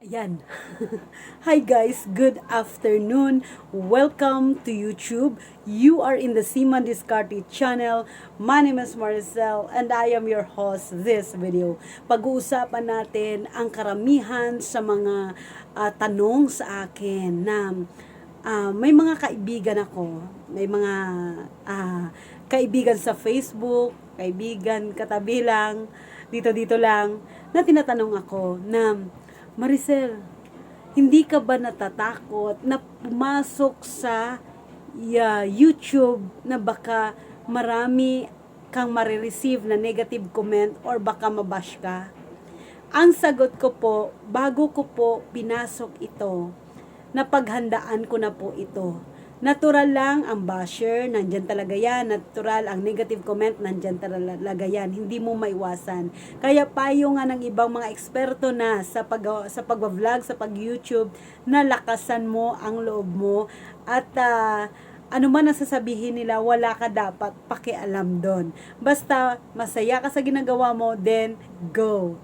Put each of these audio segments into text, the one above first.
Ayan. Hi guys, good afternoon. Welcome to YouTube. You are in the Siman Discarte channel. My name is Maricel and I am your host this video. Pag-uusapan natin ang karamihan sa mga tanong sa akin na may mga kaibigan ako. May mga kaibigan sa Facebook, kaibigan katabi lang, dito-dito lang, na tinatanong ako na Maricel, hindi ka ba natatakot na pumasok sa YouTube na baka marami kang marireceive na negative comment or baka mabash ka? Ang sagot ko po, bago ko po pinasok ito, napaghandaan ko na po ito. Natural lang ang basher, nandyan talaga yan. Natural ang negative comment, nandyan talaga yan. Hindi mo maiwasan. Kaya payo nga ng ibang mga eksperto na sa pag-vlog, sa pag-YouTube, na lakasan mo ang loob mo. At ano man ang sasabihin nila, wala ka dapat pakialam doon. Basta masaya ka sa ginagawa mo, then go.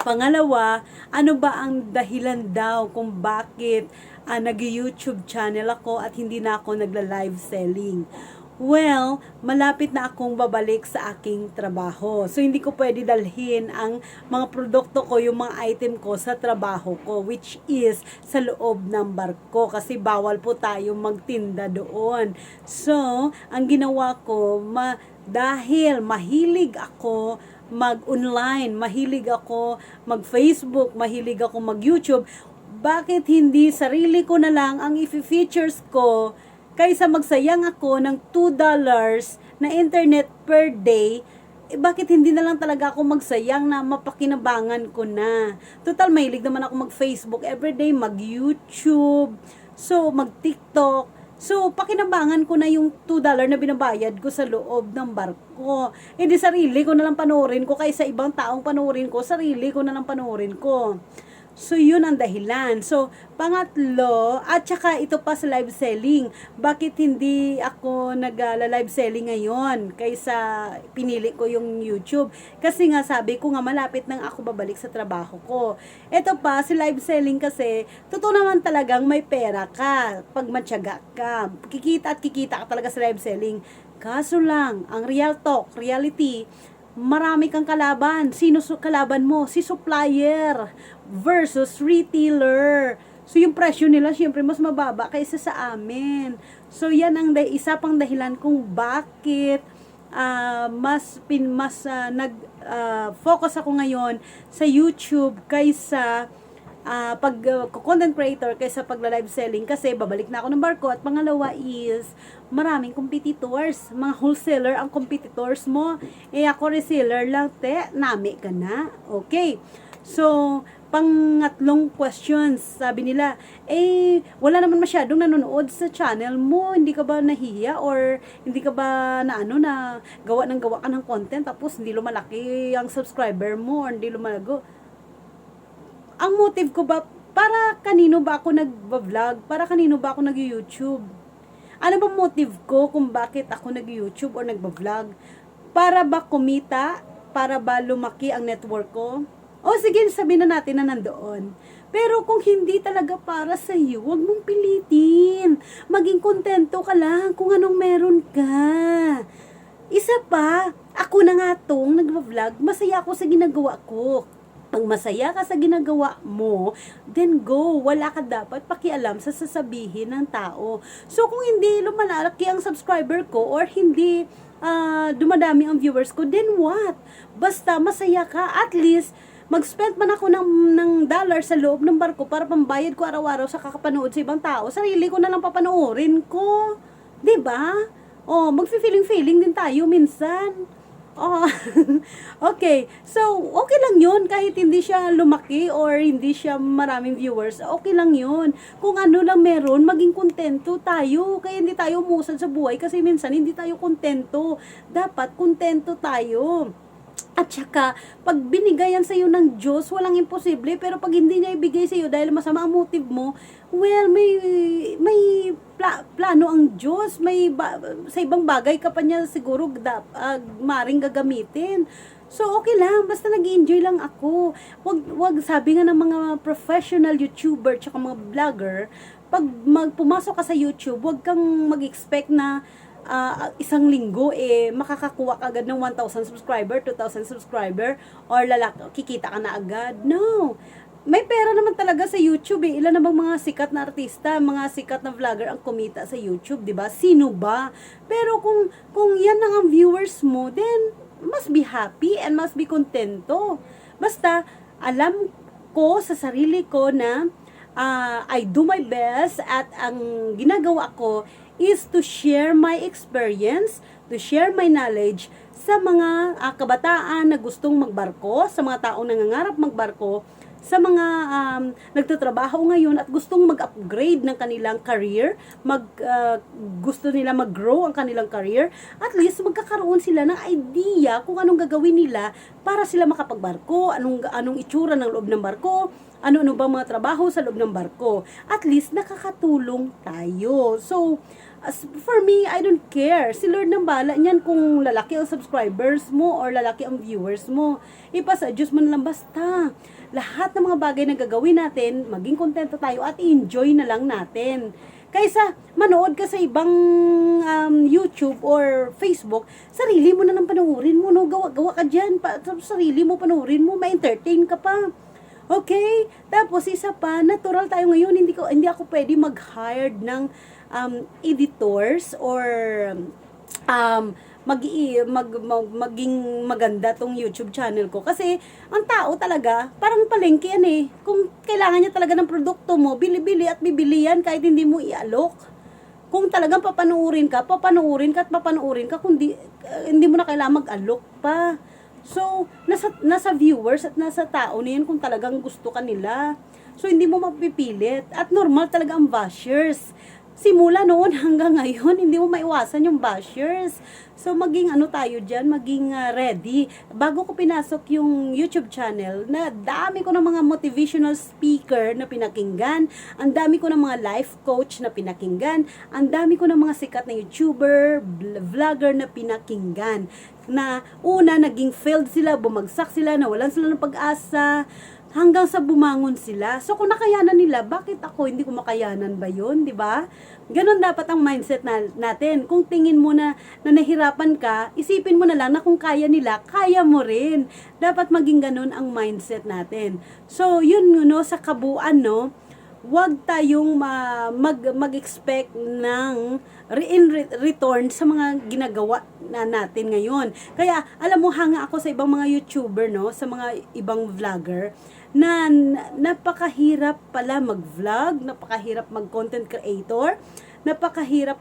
Pangalawa, ano ba ang dahilan daw kung bakit nag-YouTube channel ako at hindi na ako nagla-live selling? Well, malapit na akong babalik sa aking trabaho. So, hindi ko pwede dalhin ang mga produkto ko, yung mga item ko sa trabaho ko, which is sa loob ng barko. Kasi bawal po tayo magtinda doon. So, ang ginawa ko, dahil mahilig ako mag-online, mahilig ako mag-Facebook, mahilig ako mag-YouTube, bakit hindi sarili ko na lang ang i-features ko kaysa magsayang ako ng $2 na internet per day, bakit hindi na lang talaga ako magsayang na mapakinabangan ko na. Total, mahilig naman ako mag-Facebook everyday, mag-YouTube, so mag-TikTok. So, pakinabangan ko na yung $2 na binabayad ko sa loob ng barko. Hindi sarili ko na lang panoorin ko kaysa ibang taong panoorin ko, sarili ko na lang panoorin ko. So, yun ang dahilan. So, pangatlo, at saka ito pa sa live selling. Bakit hindi ako nag-live selling ngayon kaysa pinili ko yung YouTube? Kasi nga sabi ko nga malapit nang ako babalik sa trabaho ko. Ito pa, si live selling kasi, totoo naman talagang may pera ka pag matyaga ka. Kikita at kikita ka talaga sa live selling. Kaso lang, ang real talk, reality, marami kang kalaban. Sino kalaban mo? Si supplier versus retailer. So, yung presyo nila, syempre, mas mababa kaysa sa amin. So, yan ang isa pang dahilan kung bakit nag-focus ako ngayon sa YouTube kaysa content creator kaysa pagla-live selling kasi babalik na ako ng barko. At pangalawa is maraming competitors, mga wholesaler ang competitors mo, ako reseller lang, nami ka na. Okay, so pangatlong questions, sabi nila, wala naman masyadong nanonood sa channel mo, hindi ka ba nahihiya or hindi ka ba na gawa ka ng content tapos hindi lumalaki ang subscriber mo or hindi lumalago? Ang motive ko ba, para kanino ba ako nag-vlog? Para kanino ba ako nag-YouTube? Ano ba motive ko kung bakit ako nag-YouTube or nag-vlog? Para ba kumita? Para ba lumaki ang network ko? O sige, sabihin na natin na nandoon. Pero kung hindi talaga para sa iyo, huwag mong pilitin. Maging kontento ka lang kung anong meron ka. Isa pa, ako na nga tong nag-vlog, masaya ako sa ginagawa ko. Pag masaya ka sa ginagawa mo, then go. Wala ka dapat pakialam sa sasabihin ng tao. So, kung hindi lumalaki ang subscriber ko or hindi dumadami ang viewers ko, then what? Basta masaya ka, at least mag-spend man ako ng dollar sa loob ng barko para pambayad ko araw-araw sa kakapanood sa ibang tao. Sarili ko na lang papanoorin ko. 'Di ba? Oh, magfi-feeling din tayo minsan. Oh, okay. So, okay lang yun. Kahit hindi siya lumaki or hindi siya maraming viewers, okay lang yun. Kung ano lang meron, maging kontento tayo. Kaya hindi tayo umusad sa buhay kasi minsan hindi tayo kontento. Dapat kontento tayo. At saka, pag binigayan sa iyo ng Diyos, walang imposible. Pero pag hindi niya ibigay sa iyo dahil masama ang motive mo, well, may plano ang Diyos. Sa ibang bagay ka pa niya siguro maring gagamitin. So, okay lang. Basta nag-enjoy lang ako. Wag sabi nga ng mga professional YouTuber tsaka mga vlogger, pag pumasok ka sa YouTube, wag kang mag-expect na isang linggo makakakuha ka agad ng 1,000 subscriber, 2,000 subscriber, or kikita ka na agad. No. May pera naman talaga sa YouTube eh. Ilan na bang mga sikat na artista, mga sikat na vlogger ang kumita sa YouTube, 'di ba? Sino ba? Pero kung yan lang ang viewers mo, then must be happy and must be kontento. Basta alam ko sa sarili ko na I do my best at ang ginagawa ko is to share my experience, to share my knowledge sa mga kabataan na gustong magbarko, sa mga taong nangangarap magbarko, sa mga nagtatrabaho ngayon at gustong mag-upgrade ng kanilang career, gusto nila mag-grow ang kanilang career, at least magkakaroon sila ng idea kung anong gagawin nila para sila makapagbarko, anong itsura ng loob ng barko, ano ba mga trabaho sa loob ng barko. At least nakakatulong tayo. So, for me, I don't care. Si Lord nang bala niyan kung lalaki ang subscribers mo or lalaki ang viewers mo. Ipasa Diyos mo na lang basta. Lahat ng mga bagay na gagawin natin, maging kontento tayo at enjoy na lang natin. Kaysa manood ka sa ibang YouTube or Facebook, sarili mo na lang panuorin mo, no? Gawa ka dyan. Sarili mo panuorin mo, ma-entertain ka pa. Okay? Tapos isa pa, natural tayo ngayon, hindi ako pwede mag-hired ng editors or maging maganda tong YouTube channel ko. Kasi ang tao talaga, parang palengke yan eh. Kung kailangan niya talaga ng produkto mo, bili-bili at bibili yan kahit hindi mo ialok. Kung talagang papanuurin ka at papanuurin ka, kung hindi mo na kailangan mag-alok pa. So, nasa viewers at nasa tao na yan kung talagang gusto ka nila. So, hindi mo mapipilit. At normal talaga ang bashers. Simula noon hanggang ngayon, hindi mo maiwasan yung bashers. So, maging tayo dyan, maging ready. Bago ko pinasok yung YouTube channel, na dami ko ng mga motivational speaker na pinakinggan, ang dami ko ng mga life coach na pinakinggan, ang dami ko ng mga sikat na YouTuber, vlogger na pinakinggan. Na una, naging failed sila, bumagsak sila, nawalan sila ng pag-asa, hanggang sa bumangon sila. So, kung nakayanan nila, bakit ako hindi ko makayanan ba yun? Diba? Ganon dapat ang mindset natin. Kung tingin mo na nahirapan ka, isipin mo na lang na kung kaya nila, kaya mo rin. Dapat maging ganon ang mindset natin. So, yun sa kabuuan, huwag tayong mag-expect ng return sa mga ginagawa natin ngayon. Kaya, alam mo, hanga ako sa ibang mga YouTuber, sa mga ibang vlogger, na napakahirap pala mag-vlog, napakahirap mag-content creator, napakahirap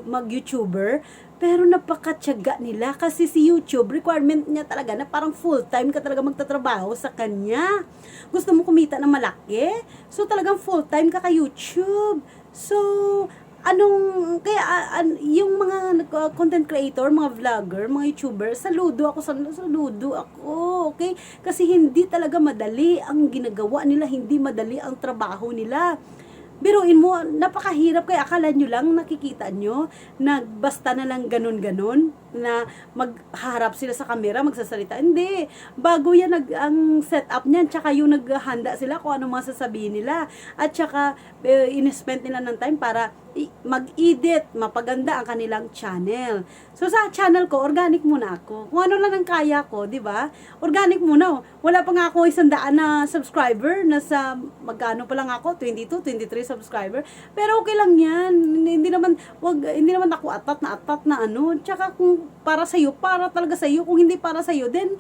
mag-YouTuber, pero napakatyaga nila kasi si YouTube, requirement niya talaga na parang full-time ka talaga magtatrabaho sa kanya. Gusto mo kumita na malaki? So talagang full-time ka YouTube. So, yung mga content creator, mga vlogger, mga YouTuber, saludo ako, okay? Kasi hindi talaga madali ang ginagawa nila, hindi madali ang trabaho nila. Biruin mo, napakahirap, kaya akala nyo lang, nakikita nyo, na basta na lang ganun-ganun, na magharap sila sa camera, magsasalita. Hindi, bago yan ang setup niyan, tsaka yung naghahanda sila kung ano mga sasabihin nila, at tsaka in-spend nila ng time para mag-edit, mapaganda ang kanilang channel. So sa channel ko, organic muna ako. Kung ano lang ang kaya ko, di ba? Organic muna. Wala pa nga ako 100 na subscriber, nasa magkano pa lang ako, 22, 23 subscriber. Pero okay lang 'yan. Hindi naman ako atat na Tsaka kung para sa iyo, para talaga sa iyo. Kung hindi para sa iyo, then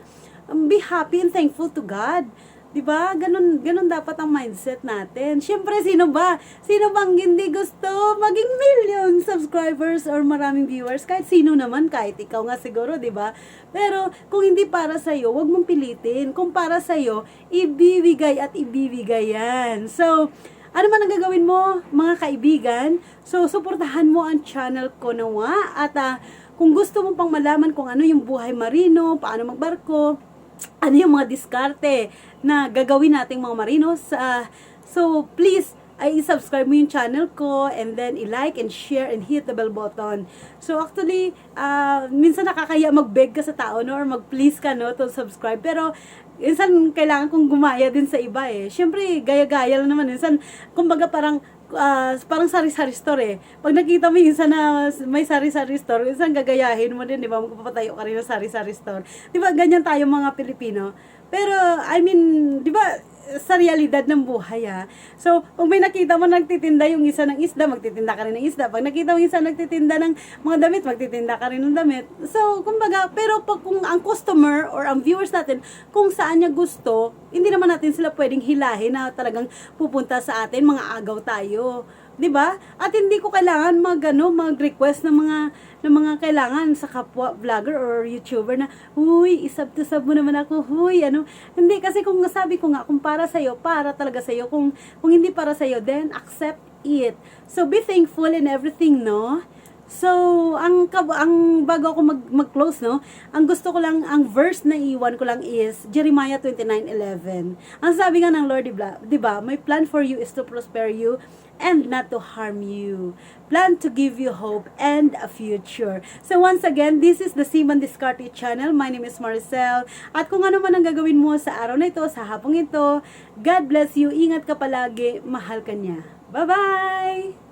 be happy and thankful to God. 'Di ba? Ganun dapat ang mindset natin. Syempre, sino bang hindi gusto maging million subscribers or maraming viewers? Kahit sino naman, kahit ikaw nga siguro, 'di ba? Pero kung hindi para sa iyo, 'wag mong pilitin. Kung para sa iyo, ibibigay at ibibigay 'yan. So, ano man ang gagawin mo, mga kaibigan? So, suportahan mo ang channel ko nawa. At kung gusto mo pang malaman kung ano yung buhay marino, paano magbarko, ano yung mga diskarte na gagawin nating mga marinos, so please ay i-subscribe mo yung channel ko, and then i-like and share and hit the bell button. So actually, minsan nakakaya mag-beg ka sa tao, no, or mag-please ka, no, to subscribe. Pero minsan kailangan kong gumaya din sa iba eh. Siyempre, gaya-gaya lang naman. Minsan, kumbaga parang sari-sari store eh. Pag nakita mo yung isa na may sari-sari store, minsan gagayahin mo din, di ba? Magpapatayo ka rin ng sari-sari store. Di ba, ganyan tayo mga Pilipino. Pero, I mean, di ba, sa realidad ng buhay So, pag may nakita mo nagtitinda yung isa ng isda, magtitinda ka rin ng isda. Pag nakita mo yung isa nagtitinda ng mga damit, magtitinda ka rin ng damit. So, kumbaga, pero pag kung ang customer or ang viewers natin, kung saan niya gusto, hindi naman natin sila pwedeng hilahin na talagang pupunta sa atin, mga agaw tayo. 'Di ba? At hindi ko kailangan mag-request ng mga kailangan sa kapwa vlogger or YouTuber na, "Huy, isub to sub mo naman ako. Huy, ano." Hindi kasi kung sabi ko nga kung para sa iyo, para talaga sa iyo. Kung hindi para sa iyo, then accept it. So be thankful in everything, no? So, ang bago ako mag-close, no? Ang gusto ko lang, ang verse na iwan ko lang is Jeremiah 29:11. Ang sabi nga ng Lord, 'di ba? My plan for you is to prosper you and not to harm you. Plan to give you hope and a future. So once again, this is the Simon Discarte channel. My name is Maricel. At kung ano man ang gagawin mo sa araw na ito, sa hapong ito, God bless you. Ingat ka palagi. Mahal ka niya. Bye-bye!